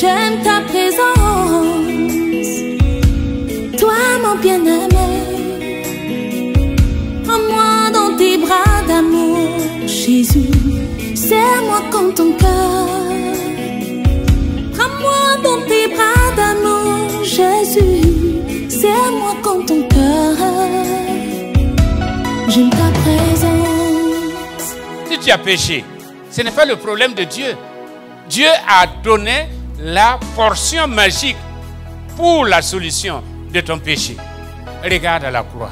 J'aime ta présence, toi mon bien-aimé. Prends-moi dans tes bras d'amour, Jésus. Serre-moi comme ton cœur. Prends-moi dans tes bras d'amour, Jésus. Serre-moi comme ton cœur. J'aime ta présence. Si tu as péché, ce n'est pas le problème de Dieu. Dieu a donné la portion magique pour la solution de ton péché. Regarde à la croix.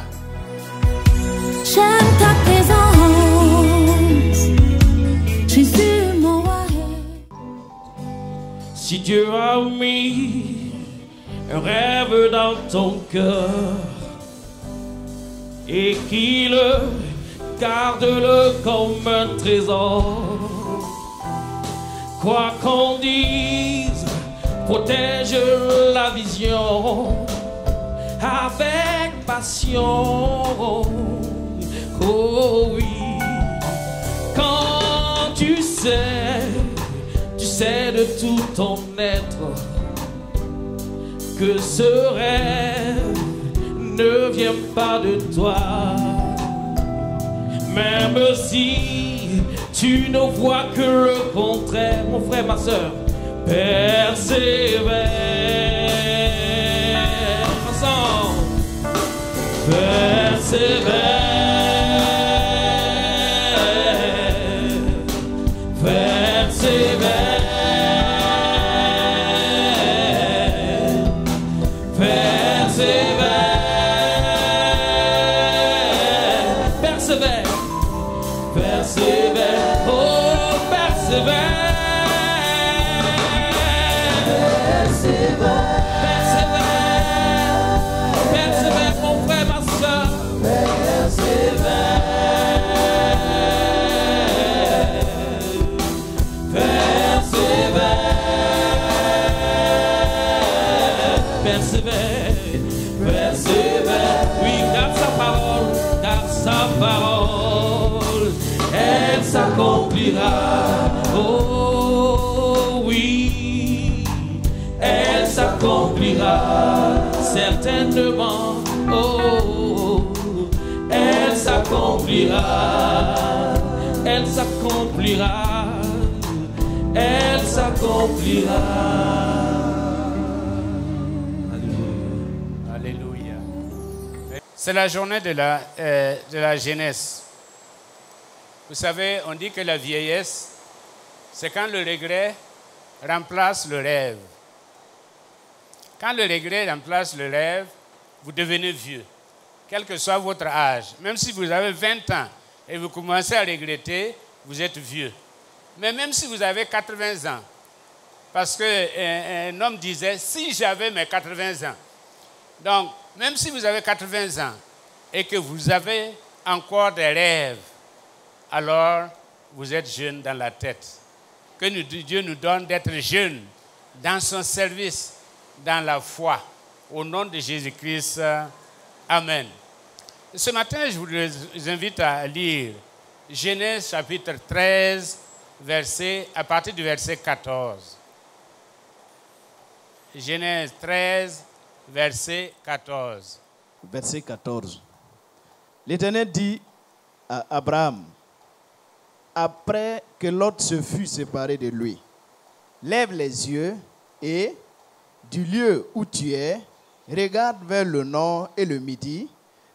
J'aime ta présence, Jésus mon roi. Si Dieu a mis un rêve dans ton cœur et qu'il garde-le comme un trésor, quoi qu'on dise, protège la vision avec passion. Oh oui, quand tu sais de tout ton être que ce rêve ne vient pas de toi, même si tu ne vois que le contraire, mon frère, ma soeur, persévère ensemble, persévère. Oh oui, elle s'accomplira certainement. Oh, elle s'accomplira, elle s'accomplira, elle s'accomplira. Alléluia. Alléluia. C'est la journée de la jeunesse. Vous savez, on dit que la vieillesse, c'est quand le regret remplace le rêve. Quand le regret remplace le rêve, vous devenez vieux, quel que soit votre âge. Même si vous avez 20 ans et vous commencez à regretter, vous êtes vieux. Mais même si vous avez 80 ans, parce qu'un homme disait, si j'avais mes 80 ans. Donc, même si vous avez 80 ans et que vous avez encore des rêves, alors vous êtes jeune dans la tête. Que Dieu nous donne d'être jeunes dans son service, dans la foi. Au nom de Jésus-Christ, amen. Ce matin, je vous invite à lire Genèse chapitre 13, à partir du verset 14. Genèse 13, verset 14. Verset 14. L'Éternel dit à Abraham, après que Lot se fut séparé de lui, lève les yeux et, du lieu où tu es, regarde vers le nord et le midi,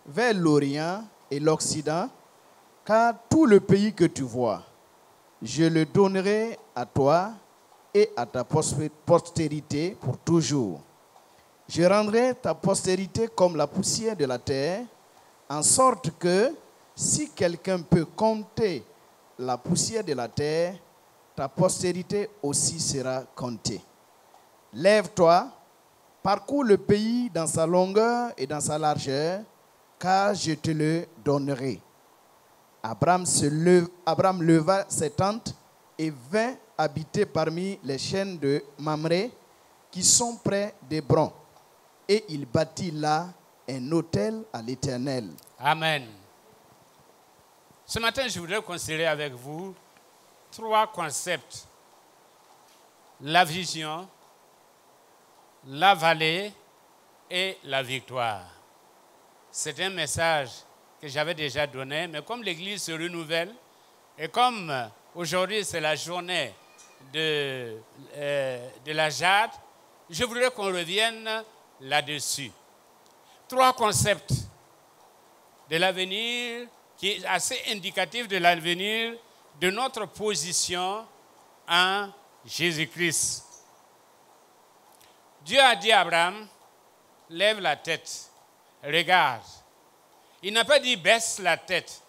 vers l'Orient et l'Occident, car tout le pays que tu vois, je le donnerai à toi et à ta postérité pour toujours. Je rendrai ta postérité comme la poussière de la terre, en sorte que si quelqu'un peut compter la poussière de la terre, ta postérité aussi sera comptée. Lève-toi, parcours le pays dans sa longueur et dans sa largeur, car je te le donnerai. Abraham leva ses tentes et vint habiter parmi les chênes de Mamré qui sont près d'Hébron. Et il bâtit là un autel à l'Éternel. Amen. Ce matin, je voudrais considérer avec vous 3 concepts. La vision, la vallée et la victoire. C'est un message que j'avais déjà donné, mais comme l'Église se renouvelle, et comme aujourd'hui c'est la journée de la jade, je voudrais qu'on revienne là-dessus. 3 concepts de l'avenir qui est assez indicatif de l'avenir de notre position en Jésus-Christ. Dieu a dit à Abraham, lève la tête, regarde. Il n'a pas dit baisse la tête.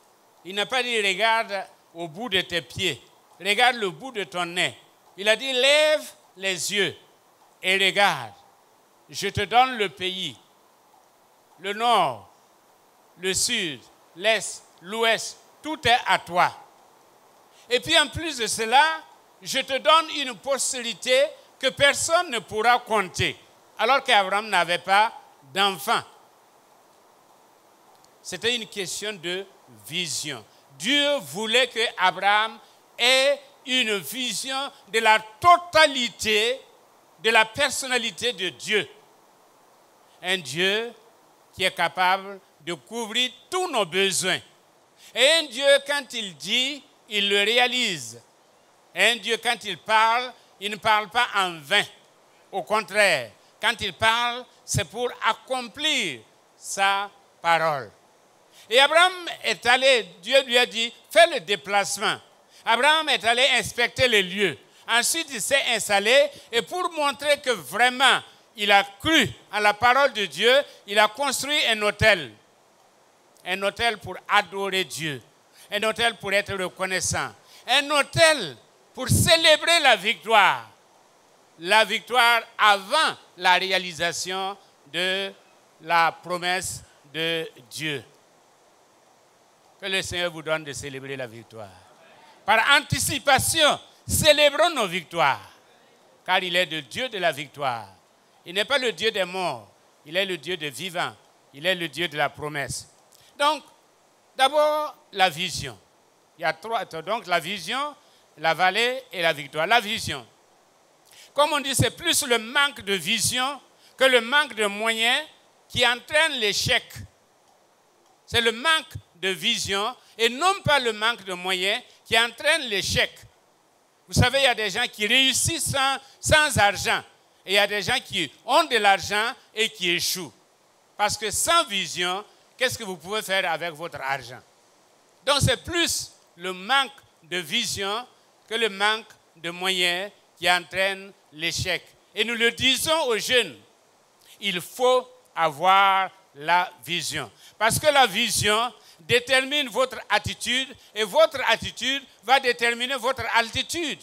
Il n'a pas dit regarde au bout de tes pieds, regarde le bout de ton nez. Il a dit lève les yeux et regarde. Je te donne le pays, le nord, le sud, l'est, l'ouest, tout est à toi. Et puis en plus de cela, je te donne une postérité que personne ne pourra compter, alors qu'Abraham n'avait pas d'enfant. C'était une question de vision. Dieu voulait que Abraham ait une vision de la totalité de la personnalité de Dieu. Un Dieu qui est capable de couvrir tous nos besoins. Et un Dieu, quand il dit, il le réalise. Et un Dieu, quand il ne parle pas en vain. Au contraire, quand il parle, c'est pour accomplir sa parole. Et Abraham est allé, Dieu lui a dit, fais le déplacement. Abraham est allé inspecter les lieux. Ensuite, il s'est installé et pour montrer que vraiment il a cru à la parole de Dieu, il a construit un autel. Un autel pour adorer Dieu. Un autel pour être reconnaissant. Un autel pour célébrer la victoire. La victoire avant la réalisation de la promesse de Dieu. Que le Seigneur vous donne de célébrer la victoire. Par anticipation, célébrons nos victoires. Car il est le Dieu de la victoire. Il n'est pas le Dieu des morts. Il est le Dieu des vivants. Il est le Dieu de la promesse. Donc, d'abord, la vision. Il y a 3. Donc, la vision, la vallée et la victoire. La vision. Comme on dit, c'est plus le manque de vision que le manque de moyens qui entraîne l'échec. C'est le manque de vision et non pas le manque de moyens qui entraîne l'échec. Vous savez, il y a des gens qui réussissent sans argent et il y a des gens qui ont de l'argent et qui échouent. Parce que sans vision, qu'est-ce que vous pouvez faire avec votre argent? Donc c'est plus le manque de vision que le manque de moyens qui entraîne l'échec. Et nous le disons aux jeunes, il faut avoir la vision. Parce que la vision détermine votre attitude et votre attitude va déterminer votre altitude.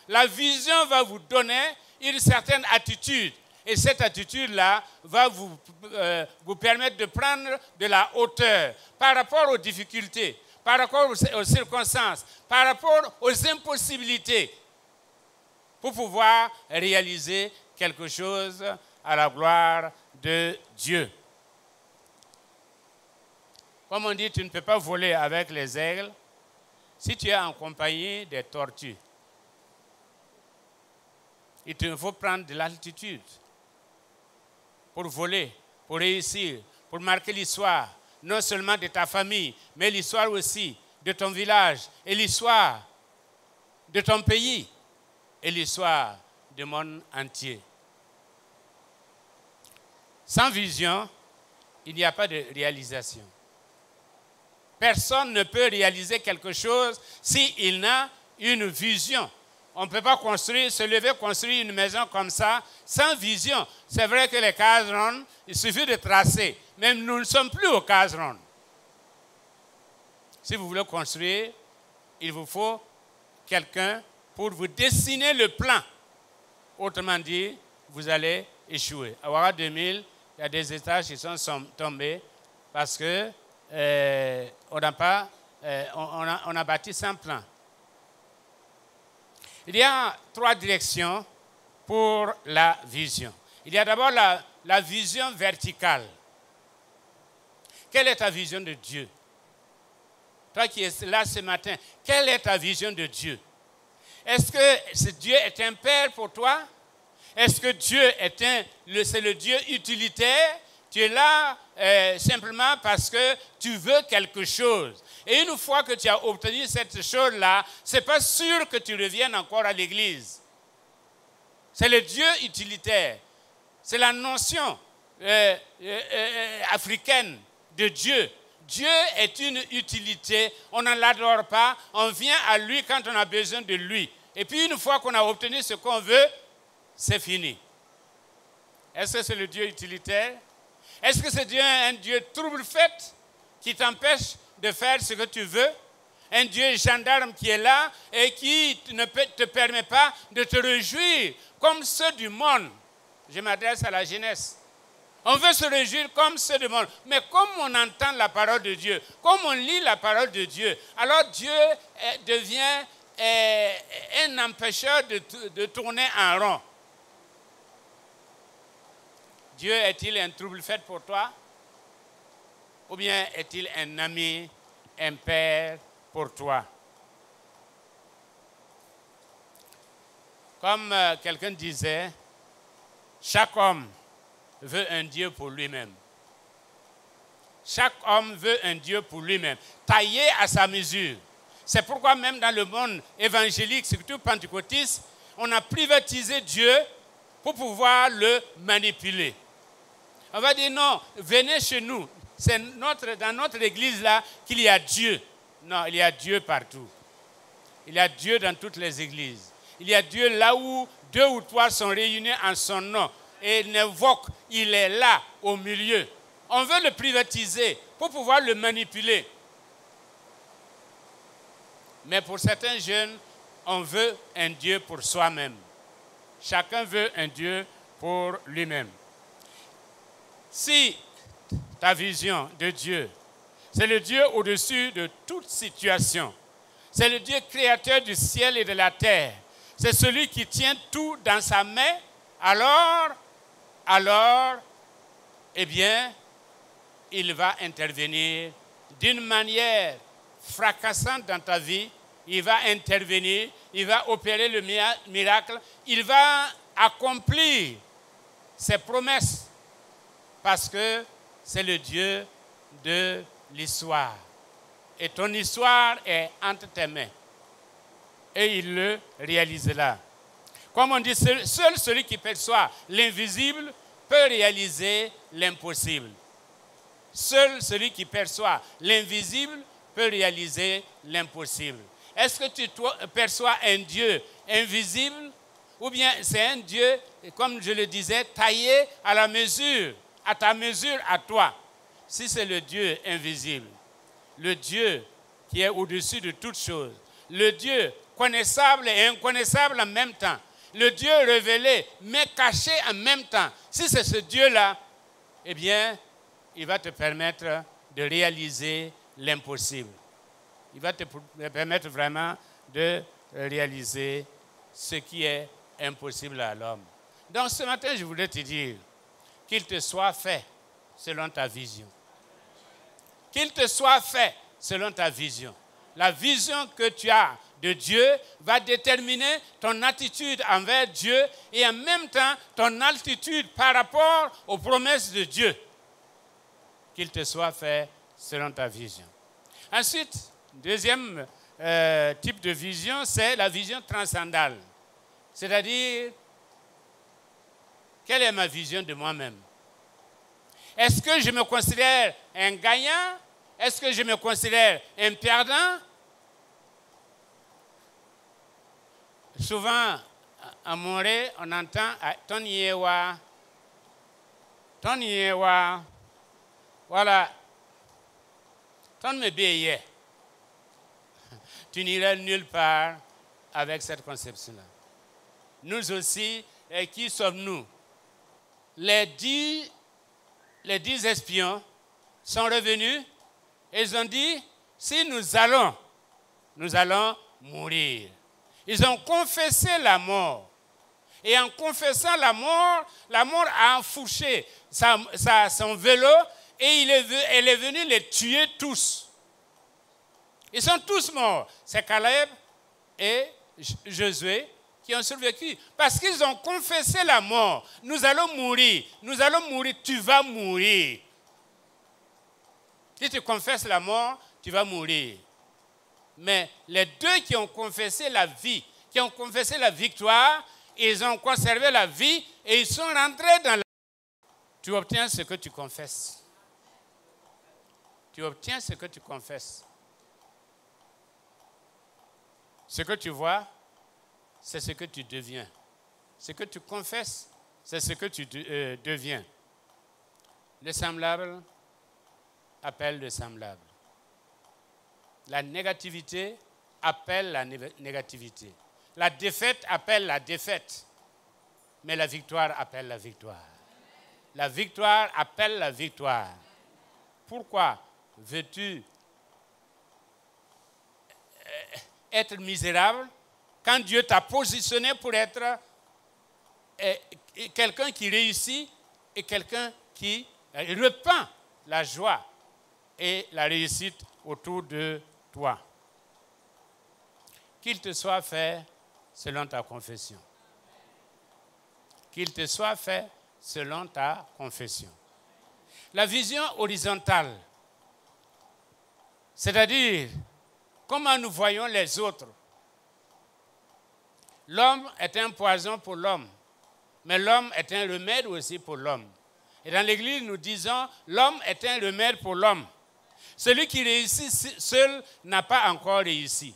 La vision va vous donner une certaine attitude et cette attitude-là va vous permettre de prendre de la hauteur par rapport aux difficultés, par rapport aux circonstances, par rapport aux impossibilités pour pouvoir réaliser quelque chose à la gloire de Dieu. Comme on dit, tu ne peux pas voler avec les aigles si tu es en compagnie des tortues. Il te faut prendre de l'altitude pour voler, pour réussir, pour marquer l'histoire, non seulement de ta famille, mais l'histoire aussi de ton village et l'histoire de ton pays et l'histoire du monde entier. Sans vision, il n'y a pas de réalisation. Personne ne peut réaliser quelque chose s'il n'a une vision. On ne peut pas se lever, construire une maison comme ça, sans vision. C'est vrai que les cases rondes, il suffit de tracer. Même nous ne sommes plus aux cases rondes. Si vous voulez construire, il vous faut quelqu'un pour vous dessiner le plan. Autrement dit, vous allez échouer. À Ouaga 2000, il y a des étages qui sont tombés parce que on a bâti sans plan. Il y a 3 directions pour la vision. Il y a d'abord la vision verticale. Quelle est ta vision de Dieu? Toi qui es là ce matin, quelle est ta vision de Dieu? Est-ce que ce Dieu est un père pour toi? Est-ce que Dieu c'est le Dieu utilitaire? Tu es là simplement parce que tu veux quelque chose. Et une fois que tu as obtenu cette chose-là, ce n'est pas sûr que tu reviennes encore à l'église. C'est le Dieu utilitaire. C'est la notion africaine de Dieu. Dieu est une utilité. On ne l'adore pas. On vient à lui quand on a besoin de lui. Et puis une fois qu'on a obtenu ce qu'on veut, c'est fini. Est-ce que c'est le Dieu utilitaire? Est-ce que c'est un Dieu trouble-fête qui t'empêche de faire ce que tu veux? Un Dieu gendarme qui est là et qui ne te permet pas de te réjouir comme ceux du monde. Je m'adresse à la jeunesse. On veut se réjouir comme ceux du monde. Mais comme on entend la parole de Dieu, comme on lit la parole de Dieu, alors Dieu devient un empêcheur de tourner en rond. Dieu est-il un trouble-fête pour toi? Ou bien est-il un ami, un père pour toi? Comme quelqu'un disait, chaque homme veut un Dieu pour lui-même. Chaque homme veut un Dieu pour lui-même, taillé à sa mesure. C'est pourquoi même dans le monde évangélique, surtout pentecôtiste, on a privatisé Dieu pour pouvoir le manipuler. On va dire non, venez chez nous. C'est dans notre église là qu'il y a Dieu. Non, il y a Dieu partout. Il y a Dieu dans toutes les églises. Il y a Dieu là où 2 ou 3 sont réunis en son nom. Et il invoque, il est là au milieu. On veut le privatiser pour pouvoir le manipuler. Mais pour certains jeunes, on veut un Dieu pour soi-même. Chacun veut un Dieu pour lui-même. Si ta vision de Dieu, c'est le Dieu au-dessus de toute situation, c'est le Dieu créateur du ciel et de la terre, c'est celui qui tient tout dans sa main, alors, eh bien, il va intervenir d'une manière fracassante dans ta vie. Il va intervenir, il va opérer le miracle, il va accomplir ses promesses parce que c'est le Dieu de l'histoire. Et ton histoire est entre tes mains. Et il le réalisera. Comme on dit, seul celui qui perçoit l'invisible peut réaliser l'impossible. Seul celui qui perçoit l'invisible peut réaliser l'impossible. Est-ce que tu perçois un Dieu invisible ou bien c'est un Dieu, comme je le disais, taillé à la mesure, à ta mesure, à toi? Si c'est le Dieu invisible, le Dieu qui est au-dessus de toutes choses, le Dieu connaissable et inconnaissable en même temps, le Dieu révélé mais caché en même temps, si c'est ce Dieu-là, eh bien, il va te permettre de réaliser l'impossible. Il va te permettre vraiment de réaliser ce qui est impossible à l'homme. Donc ce matin, je voulais te dire qu'il te soit fait selon ta vision. Qu'il te soit fait selon ta vision. La vision que tu as de Dieu va déterminer ton attitude envers Dieu et en même temps ton attitude par rapport aux promesses de Dieu. Qu'il te soit fait selon ta vision. Ensuite, deuxième type de vision, c'est la vision transcendale. C'est-à-dire, quelle est ma vision de moi-même? Est-ce que je me considère un gagnant? Est-ce que je me considère un perdant? Souvent, à Morée, on entend « Toniewa ». Voilà. Ton me béyait. Tu n'iras nulle part avec cette conception-là. Nous aussi, qui sommes-nous? Les 10 espions sont revenus et ils ont dit, si nous allons mourir. Ils ont confessé la mort. Et en confessant la mort a enfourché son vélo et elle est venue les tuer tous. Ils sont tous morts. C'est Caleb et Josué qui ont survécu. Parce qu'ils ont confessé la mort. Nous allons mourir. Nous allons mourir. Tu vas mourir. Si tu confesses la mort, tu vas mourir. Mais les deux qui ont confessé la vie, qui ont confessé la victoire, ils ont conservé la vie et ils sont rentrés dans la... Tu obtiens ce que tu confesses. Tu obtiens ce que tu confesses. Ce que tu vois, c'est ce que tu deviens. Ce que tu confesses, c'est ce que tu deviens. Le semblable appelle le semblable. La négativité appelle la négativité. La défaite appelle la défaite. Mais la victoire appelle la victoire. La victoire appelle la victoire. Pourquoi veux-tu être misérable quand Dieu t'a positionné pour être quelqu'un qui réussit et quelqu'un qui répand la joie et la réussite autour de toi? Qu'il te soit fait selon ta confession. Qu'il te soit fait selon ta confession. La vision horizontale, c'est-à-dire comment nous voyons les autres. L'homme est un poison pour l'homme, mais l'homme est un remède aussi pour l'homme. Et dans l'Église, nous disons, l'homme est un remède pour l'homme. Celui qui réussit seul n'a pas encore réussi.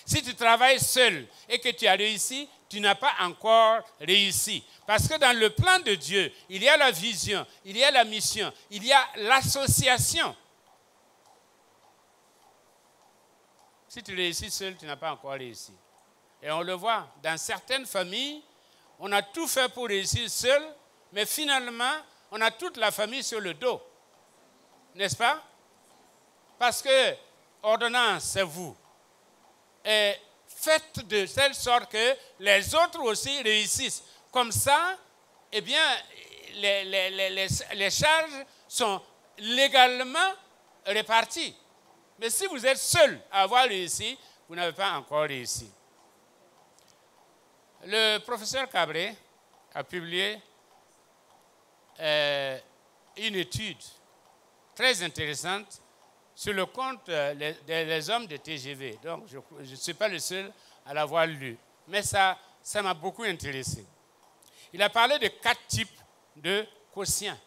Si tu travailles seul et que tu as réussi, tu n'as pas encore réussi. Parce que dans le plan de Dieu, il y a la vision, il y a la mission, il y a l'association. Si tu réussis seul, tu n'as pas encore réussi. Et on le voit, dans certaines familles, on a tout fait pour réussir seul, mais finalement, on a toute la famille sur le dos. N'est-ce pas? Parce que ordonnance, c'est vous. Et faites de telle sorte que les autres aussi réussissent. Comme ça, eh bien, les charges sont légalement réparties. Mais si vous êtes seul à avoir réussi, vous n'avez pas encore réussi. Le professeur Cabré a publié une étude très intéressante sur le compte des hommes de TGV. Donc, je ne suis pas le seul à l'avoir lu. Mais ça m'a beaucoup intéressé. Il a parlé de 4 types de quotients.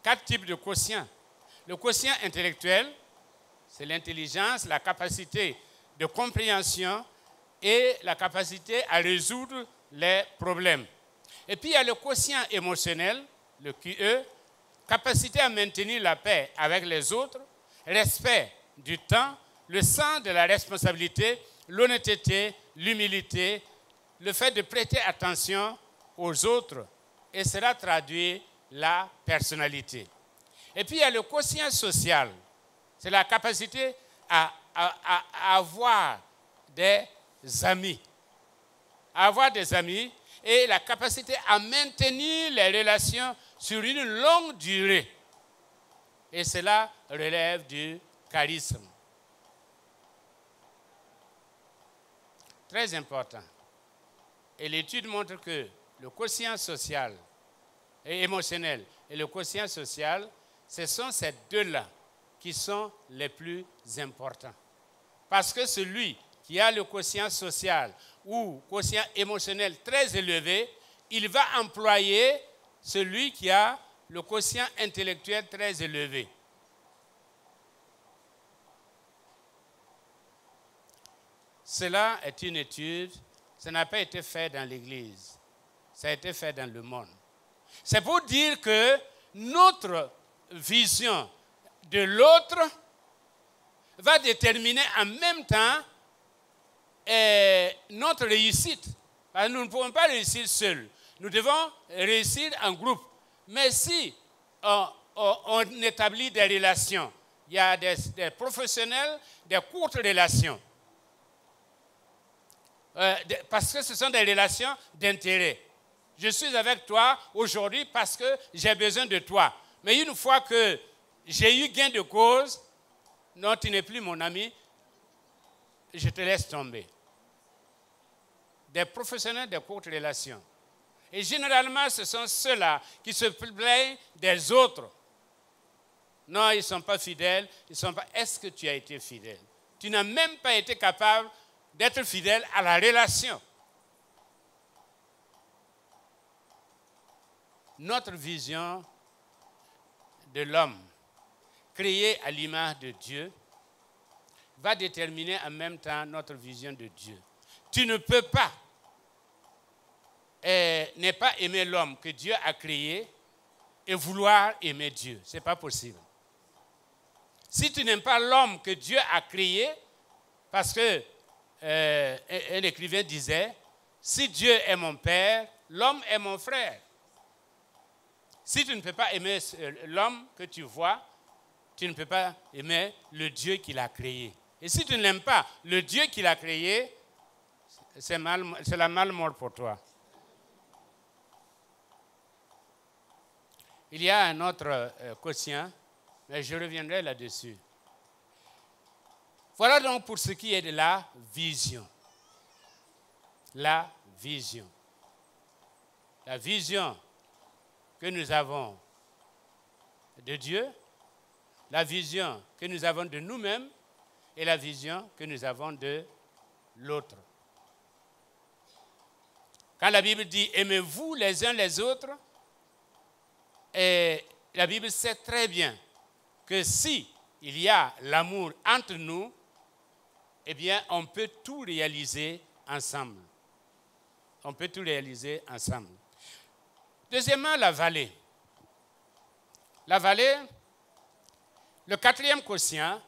4 types de quotients. Le quotient intellectuel, c'est l'intelligence, la capacité de compréhension et la capacité à résoudre les problèmes. Et puis, il y a le quotient émotionnel, le QE, capacité à maintenir la paix avec les autres, respect du temps, le sens de la responsabilité, l'honnêteté, l'humilité, le fait de prêter attention aux autres, et cela traduit la personnalité. Et puis il y a le quotient social, c'est la capacité à avoir des amis. Avoir des amis et la capacité à maintenir les relations sur une longue durée. Et cela relève du charisme. Très important. Et l'étude montre que le quotient social et émotionnel et le quotient social, ce sont ces deux-là qui sont les plus importants. Parce que celui qui a le quotient social ou quotient émotionnel très élevé, il va employer celui qui a le quotient intellectuel très élevé. Cela est une étude, ça n'a pas été fait dans l'Église, ça a été fait dans le monde. C'est pour dire que notre vision de l'autre va déterminer en même temps notre réussite. Parce que nous ne pouvons pas réussir seuls, nous devons réussir en groupe. Mais si on établit des relations, il y a des professionnels, des courtes relations. Parce que ce sont des relations d'intérêt. Je suis avec toi aujourd'hui parce que j'ai besoin de toi. Mais une fois que j'ai eu gain de cause, non, tu n'es plus mon ami, je te laisse tomber. des professionnels de courtes relations. Et généralement, ce sont ceux-là qui se plaignent des autres. Non, ils ne sont pas fidèles. Ils sont pas... Est-ce que tu as été fidèle? Tu n'as même pas été capable d'être fidèle à la relation. Notre vision de l'homme, créé à l'image de Dieu, va déterminer en même temps notre vision de Dieu. Tu ne peux pas ne pas aimer l'homme que Dieu a créé et vouloir aimer Dieu. Ce n'est pas possible. Si tu n'aimes pas l'homme que Dieu a créé, parce que un écrivain disait, si Dieu est mon père, l'homme est mon frère. Si tu ne peux pas aimer l'homme que tu vois, tu ne peux pas aimer le Dieu qui l'a créé. Et si tu ne l'aimes pas, le Dieu qui l'a créé, c'est la malmort pour toi. Il y a un autre quotient, mais je reviendrai là-dessus. Voilà donc pour ce qui est de la vision. La vision. La vision que nous avons de Dieu, la vision que nous avons de nous-mêmes et la vision que nous avons de l'autre. Quand la Bible dit « aimez-vous les uns les autres », et la Bible sait très bien que si il y a l'amour entre nous, eh bien, on peut tout réaliser ensemble. On peut tout réaliser ensemble. Deuxièmement, la vallée. La vallée, le quatrième quotient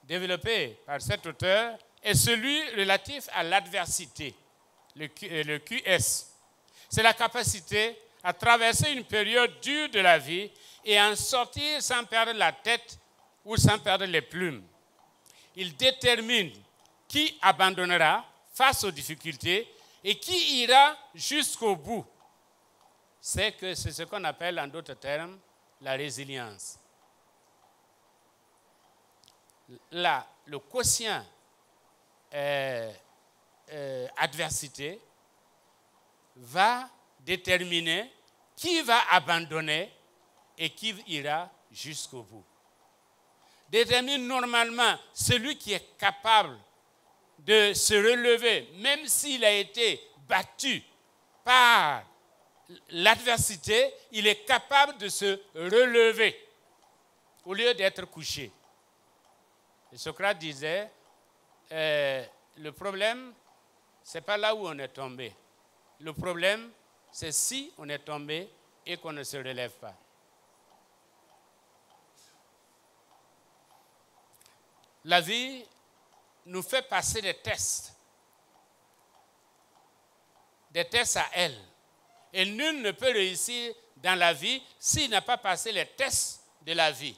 développé par cet auteur est celui relatif à l'adversité, le QS. C'est la capacité à traverser une période dure de la vie et en sortir sans perdre la tête ou sans perdre les plumes. Il détermine qui abandonnera face aux difficultés et qui ira jusqu'au bout. C'est ce qu'on appelle en d'autres termes la résilience. Là, le quotient adversité va déterminer qui va abandonner et qui ira jusqu'au bout. Détermine normalement celui qui est capable de se relever, même s'il a été battu par l'adversité, il est capable de se relever au lieu d'être couché. Et Socrate disait, le problème, ce n'est pas là où on est tombé. Le problème, c'est si on est tombé et qu'on ne se relève pas. La vie nous fait passer des tests à elle. Et nul ne peut réussir dans la vie s'il n'a pas passé les tests de la vie.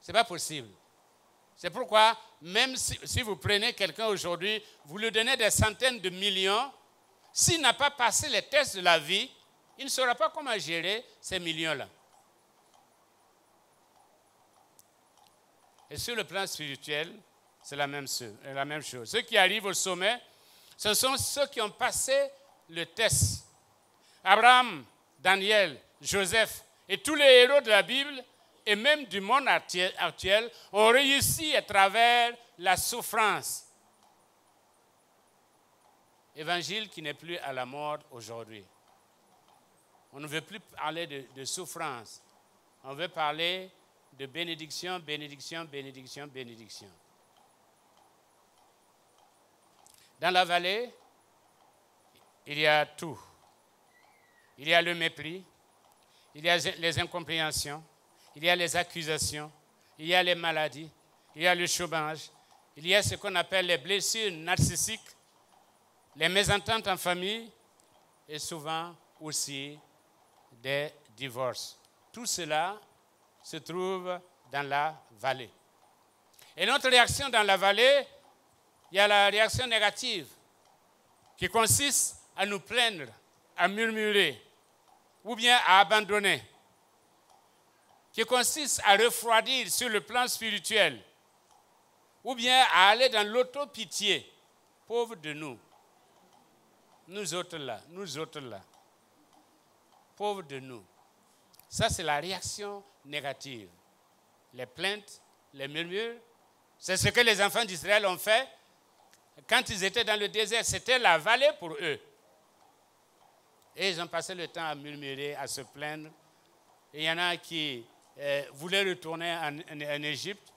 Ce n'est pas possible. C'est pourquoi, même si vous prenez quelqu'un aujourd'hui, vous lui donnez des centaines de millions, s'il n'a pas passé les tests de la vie, il ne saura pas comment gérer ces millions-là. Et sur le plan spirituel, c'est la même chose. Ceux qui arrivent au sommet, ce sont ceux qui ont passé le test. Abraham, Daniel, Joseph et tous les héros de la Bible et même du monde actuel ont réussi à travers la souffrance. Évangile qui n'est plus à la mode aujourd'hui. On ne veut plus parler de souffrance. On veut parler de bénédiction, bénédiction, bénédiction, bénédiction. Dans la vallée, il y a tout. Il y a le mépris, il y a les incompréhensions, il y a les accusations, il y a les maladies, il y a le chômage, il y a ce qu'on appelle les blessures narcissiques, les mésententes en famille et souvent aussi des divorces. Tout cela se trouve dans la vallée. Et notre réaction dans la vallée, il y a la réaction négative qui consiste à nous plaindre, à murmurer ou bien à abandonner, qui consiste à refroidir sur le plan spirituel ou bien à aller dans l'auto-pitié. Pauvre de nous. nous autres là, pauvres de nous. Ça, c'est la réaction négative. Les plaintes, les murmures, c'est ce que les enfants d'Israël ont fait quand ils étaient dans le désert. C'était la vallée pour eux. Et ils ont passé le temps à murmurer, à se plaindre. Et il y en a qui voulaient retourner en Égypte.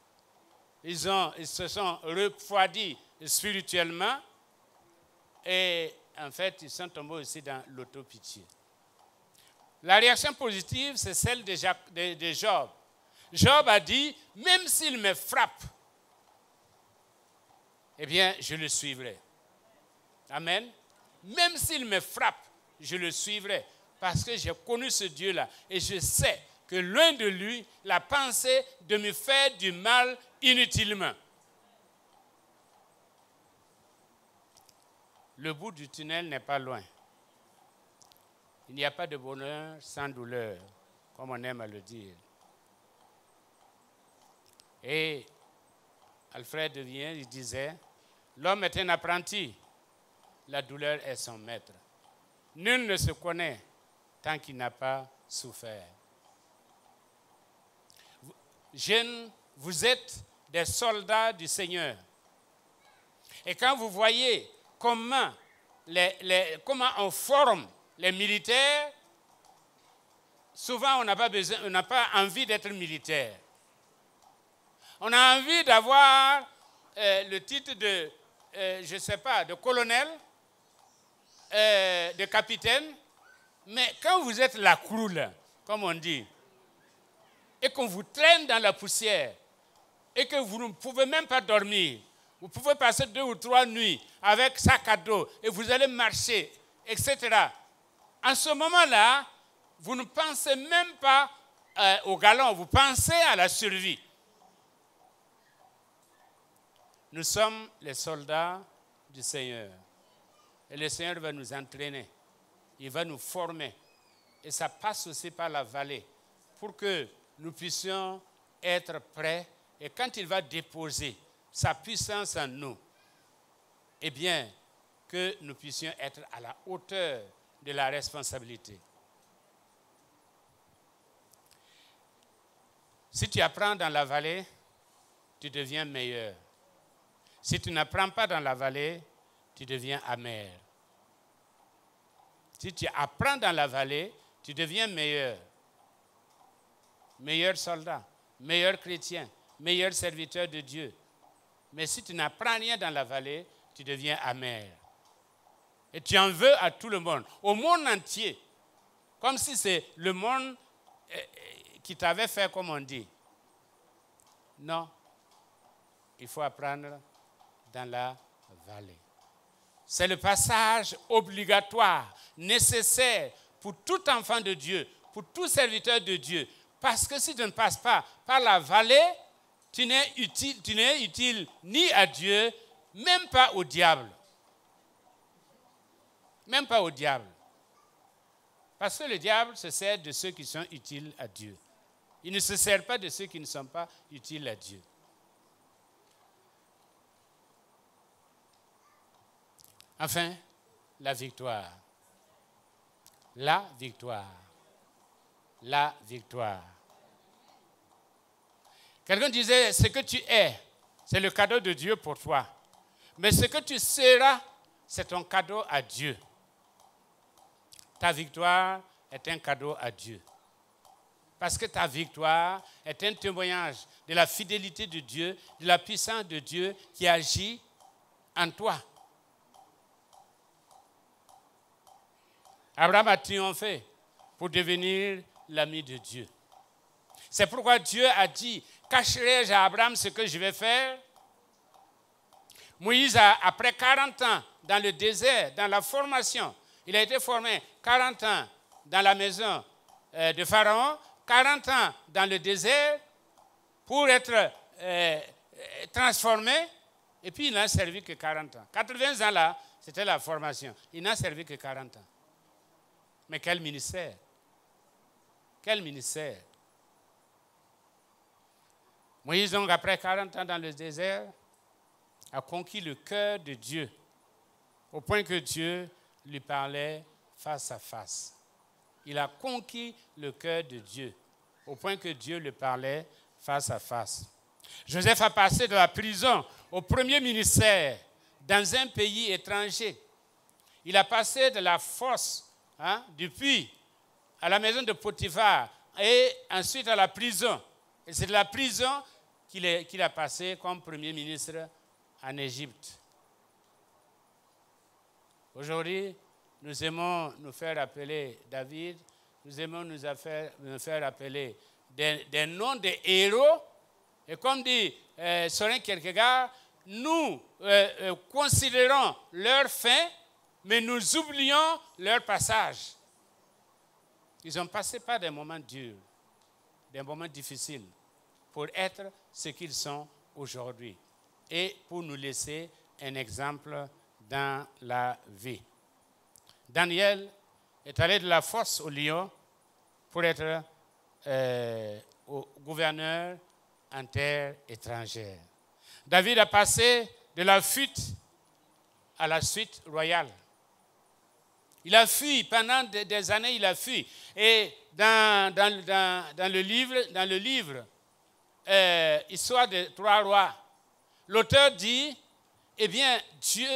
Ils se sont refroidis spirituellement. Et en fait, ils sont tombés aussi dans l'autopitié. La réaction positive, c'est celle de Job. Job a dit, même s'il me frappe, eh bien, je le suivrai. Amen. Même s'il me frappe, je le suivrai. Parce que j'ai connu ce Dieu-là. Et je sais que loin de lui, la pensée de me faire du mal inutilement. Le bout du tunnel n'est pas loin. Il n'y a pas de bonheur sans douleur, comme on aime à le dire. Et Alfred Devien, il disait, l'homme est un apprenti, la douleur est son maître. Nul ne se connaît tant qu'il n'a pas souffert. Jeunes, vous êtes des soldats du Seigneur. Et quand vous voyez comment on forme les militaires, souvent on n'a pas envie d'être militaire. On a envie d'avoir le titre de, je ne sais pas, de colonel, de capitaine. Mais quand vous êtes la croule, comme on dit, et qu'on vous traîne dans la poussière, et que vous ne pouvez même pas dormir, vous pouvez passer 2 ou 3 nuits avec sac à dos, et vous allez marcher, etc. En ce moment-là, vous ne pensez même pas au galon, vous pensez à la survie. Nous sommes les soldats du Seigneur. Et le Seigneur va nous entraîner. Il va nous former. Et ça passe aussi par la vallée pour que nous puissions être prêts. Et quand il va déposer sa puissance en nous, eh bien, que nous puissions être à la hauteur de la responsabilité. Si tu apprends dans la vallée, tu deviens meilleur. Si tu n'apprends pas dans la vallée, tu deviens amer. Si tu apprends dans la vallée, tu deviens meilleur. Meilleur soldat, meilleur chrétien, meilleur serviteur de Dieu. Mais si tu n'apprends rien dans la vallée, tu deviens amer. Et tu en veux à tout le monde, au monde entier. Comme si c'est le monde qui t'avait fait comme on dit. Non, il faut apprendre dans la vallée. C'est le passage obligatoire, nécessaire pour tout enfant de Dieu, pour tout serviteur de Dieu. Parce que si tu ne passes pas par la vallée, tu n'es utile ni à Dieu, même pas au diable. Même pas au diable. Parce que le diable se sert de ceux qui sont utiles à Dieu. Il ne se sert pas de ceux qui ne sont pas utiles à Dieu. Enfin, la victoire. La victoire. La victoire. Quelqu'un disait, ce que tu es, c'est le cadeau de Dieu pour toi. Mais ce que tu seras, c'est ton cadeau à Dieu. Ta victoire est un cadeau à Dieu. Parce que ta victoire est un témoignage de la fidélité de Dieu, de la puissance de Dieu qui agit en toi. Abraham a triomphé pour devenir l'ami de Dieu. C'est pourquoi Dieu a dit, cacherai-je à Abraham ce que je vais faire? Moïse, après 40 ans dans le désert, dans la formation, il a été formé 40 ans dans la maison de Pharaon, 40 ans dans le désert pour être transformé, et puis il n'a servi que 40 ans. 80 ans là, c'était la formation. Il n'a servi que 40 ans. Mais quel ministère! Quel ministère! Moïse, donc, après 40 ans dans le désert, a conquis le cœur de Dieu, au point que Dieu lui parlait face à face. Il a conquis le cœur de Dieu, au point que Dieu lui parlait face à face. Joseph a passé de la prison au premier ministère dans un pays étranger. Il a passé de la fosse, du puits, à la maison de Potiphar et ensuite à la prison. Et c'est de la prison qu'il a passé comme premier ministre en Égypte. Aujourd'hui, nous aimons nous faire appeler David, nous aimons nous faire appeler des noms de héros. Et comme dit Søren Kierkegaard, nous considérons leur fin, mais nous oublions leur passage. Ils ont passé par des moments durs, des moments difficiles, pour être ce qu'ils sont aujourd'hui et pour nous laisser un exemple dans la vie. Daniel est allé de la fosse au lion pour être gouverneur en terre étrangère. David a passé de la fuite à la suite royale. Il a fui, pendant des années, il a fui. Et dans le livre Histoire de 3 rois, l'auteur dit, eh bien, Dieu,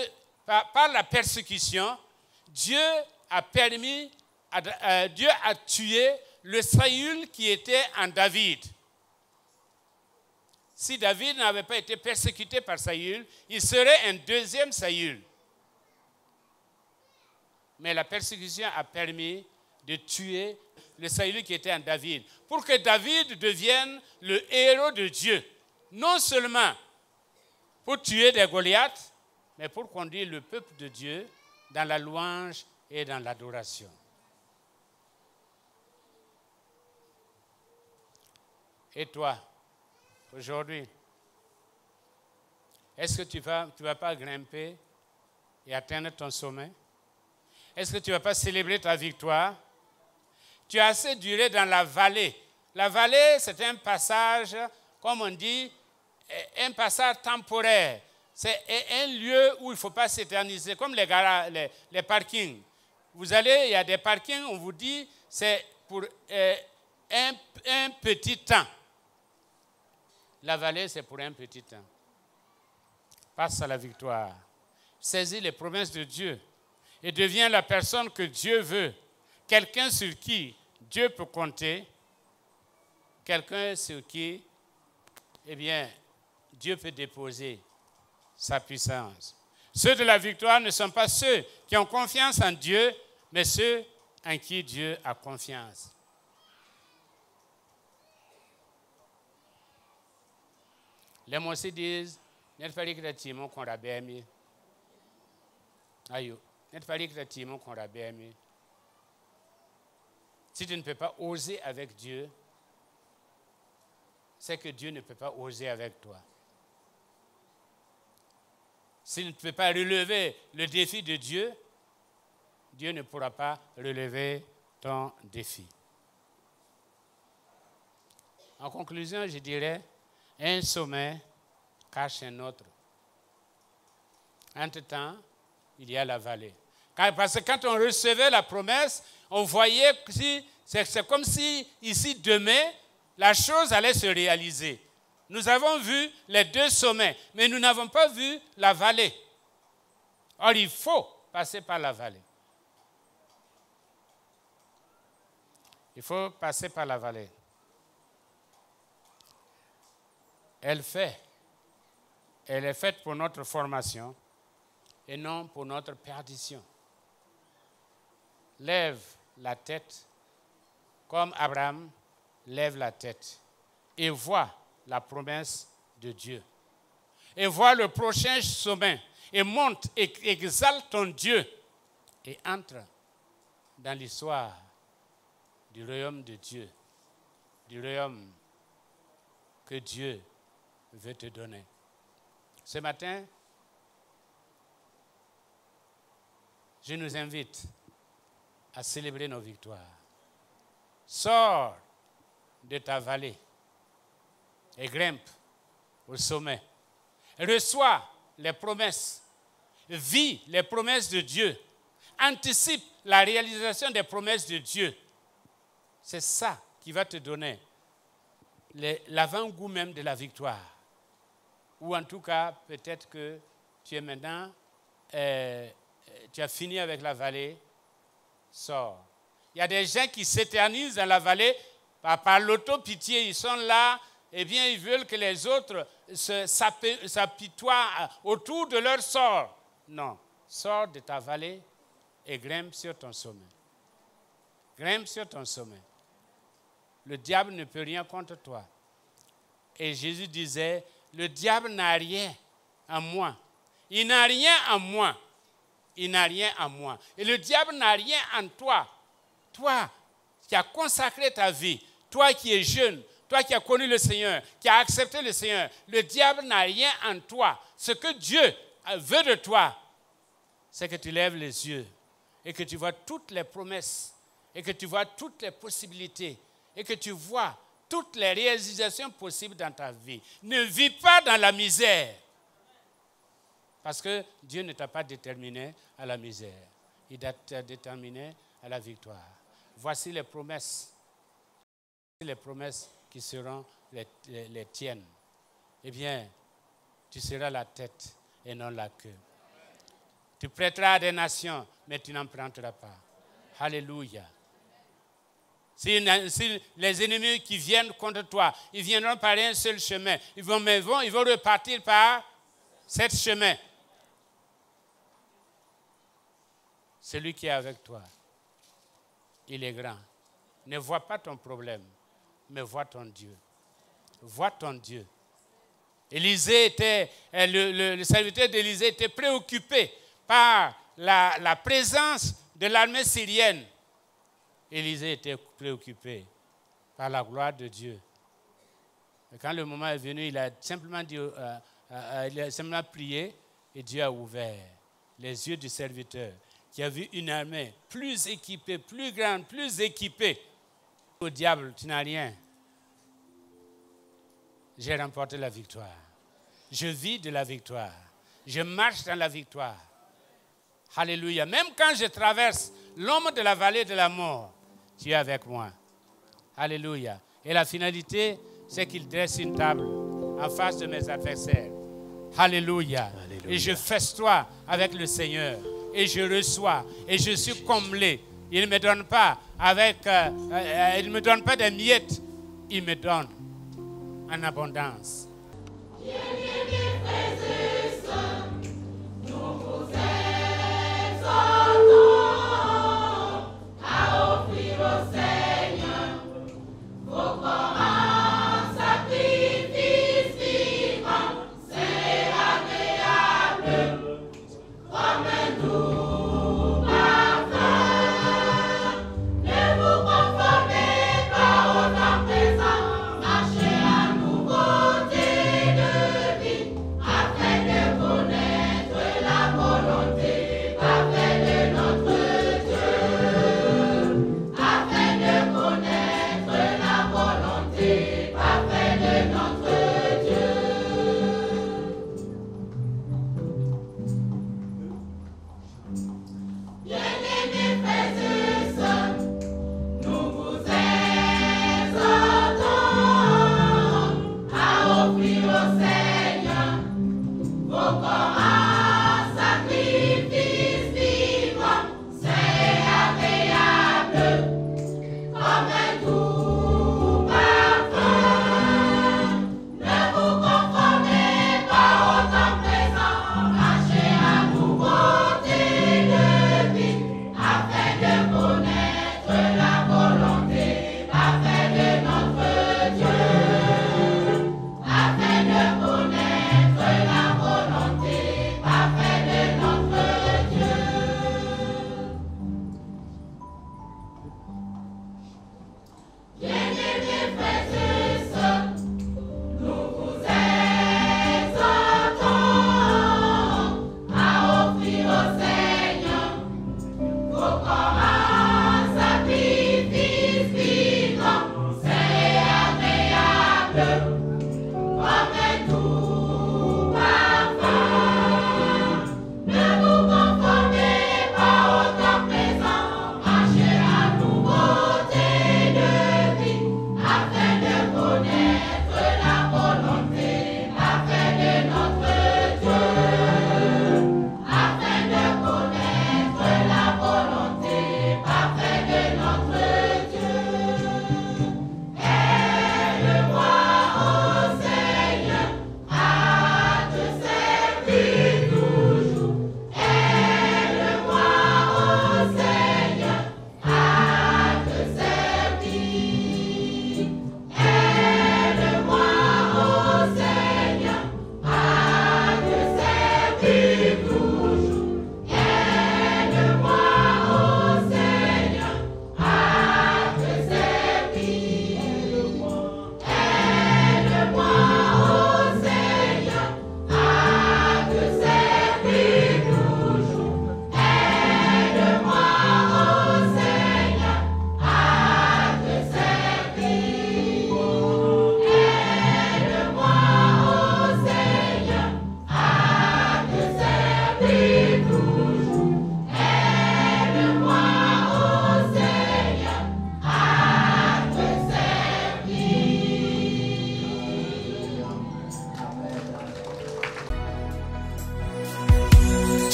par la persécution, Dieu a tué le Saül qui était en David. Si David n'avait pas été persécuté par Saül, il serait un deuxième Saül. Mais la persécution a permis de tuer le Saül qui était en David, pour que David devienne le héros de Dieu. Non seulement pour tuer des Goliaths, mais pour conduire le peuple de Dieu dans la louange et dans l'adoration. Et toi, aujourd'hui, est-ce que tu vas pas grimper et atteindre ton sommet? Est-ce que tu ne vas pas célébrer ta victoire? Tu as assez duré dans la vallée. La vallée, c'est un passage, comme on dit, un passage temporaire. C'est un lieu où il ne faut pas s'éterniser, comme les parkings. Vous allez, il y a des parkings, on vous dit, c'est pour un petit temps. La vallée, c'est pour un petit temps. Passe à la victoire. Saisis les promesses de Dieu et deviens la personne que Dieu veut. Quelqu'un sur qui Dieu peut compter. Quelqu'un sur qui, eh bien, Dieu peut déposer sa puissance. Ceux de la victoire ne sont pas ceux qui ont confiance en Dieu, mais ceux en qui Dieu a confiance. Les mots disent, n'est-ce pas que Timon qu'on a bien mis? Aïe, n'est-ce pas que Timon qu'on a bien mis? Si tu ne peux pas oser avec Dieu, c'est que Dieu ne peut pas oser avec toi. Si tu ne peux pas relever le défi de Dieu, Dieu ne pourra pas relever ton défi. En conclusion, je dirais, un sommet cache un autre. Entre-temps, il y a la vallée. Parce que quand on recevait la promesse, on voyait que c'est comme si, ici, demain, la chose allait se réaliser. Nous avons vu les deux sommets, mais nous n'avons pas vu la vallée. Or, il faut passer par la vallée. Il faut passer par la vallée. Elle est faite pour notre formation et non pour notre perdition. Lève la tête comme Abraham lève la tête et vois la promesse de Dieu. Et vois le prochain sommet et monte et exalte ton Dieu et entre dans l'histoire du royaume de Dieu, du royaume que Dieu veut te donner. Ce matin, je nous invite à célébrer nos victoires. Sors de ta vallée et grimpe au sommet. Reçois les promesses. Vis les promesses de Dieu. anticipe la réalisation des promesses de Dieu. C'est ça qui va te donner l'avant-goût même de la victoire. Ou en tout cas, peut-être que tu es maintenant, tu as fini avec la vallée, sors. Il y a des gens qui s'éternisent dans la vallée par l'auto-pitié. Ils sont là, eh bien, ils veulent que les autres s'apitoient autour de leur sort. Non, sors de ta vallée et grimpe sur ton sommet. Grimpe sur ton sommet. Le diable ne peut rien contre toi. Et Jésus disait, le diable n'a rien en moi. Il n'a rien en moi. Il n'a rien en moi. Et le diable n'a rien en toi. Toi qui as consacré ta vie, toi qui es jeune, toi qui as connu le Seigneur, qui as accepté le Seigneur, le diable n'a rien en toi. Ce que Dieu veut de toi, c'est que tu lèves les yeux et que tu vois toutes les promesses et que tu vois toutes les possibilités et que tu vois toutes les réalisations possibles dans ta vie. Ne vis pas dans la misère. Parce que Dieu ne t'a pas déterminé à la misère. Il t'a déterminé à la victoire. Voici les promesses qui seront les tiennes. Eh bien, tu seras la tête et non la queue. Tu prêteras à des nations, mais tu n'en prendras pas. Alléluia. Si les ennemis qui viennent contre toi, ils viendront par un seul chemin. Ils vont repartir par 7 chemins. Celui qui est avec toi, il est grand. Ne vois pas ton problème, mais vois ton Dieu. Vois ton Dieu. Le serviteur d'Élisée était préoccupé par la présence de l'armée syrienne. Élisée était préoccupé par la gloire de Dieu. Et quand le moment est venu, il a simplement prié et Dieu a ouvert les yeux du serviteur qui a vu une armée plus équipée, plus grande, plus équipée. Au diable, tu n'as rien. J'ai remporté la victoire. Je vis de la victoire. Je marche dans la victoire. Alléluia. Même quand je traverse l'ombre de la vallée de la mort, tu es avec moi. Alléluia. Et la finalité, c'est qu'il dresse une table en face de mes adversaires. Alléluia. Alléluia. Et je festoie avec le Seigneur. Et je reçois. Et je suis comblé. Il ne me donne pas il me donne pas des miettes. Il me donne en abondance. Marchez à nouveauté de vie.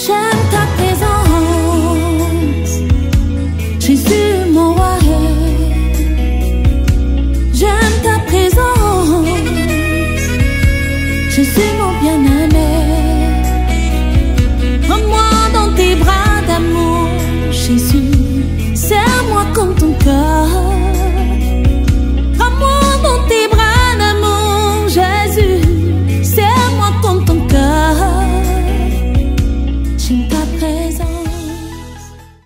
J'aime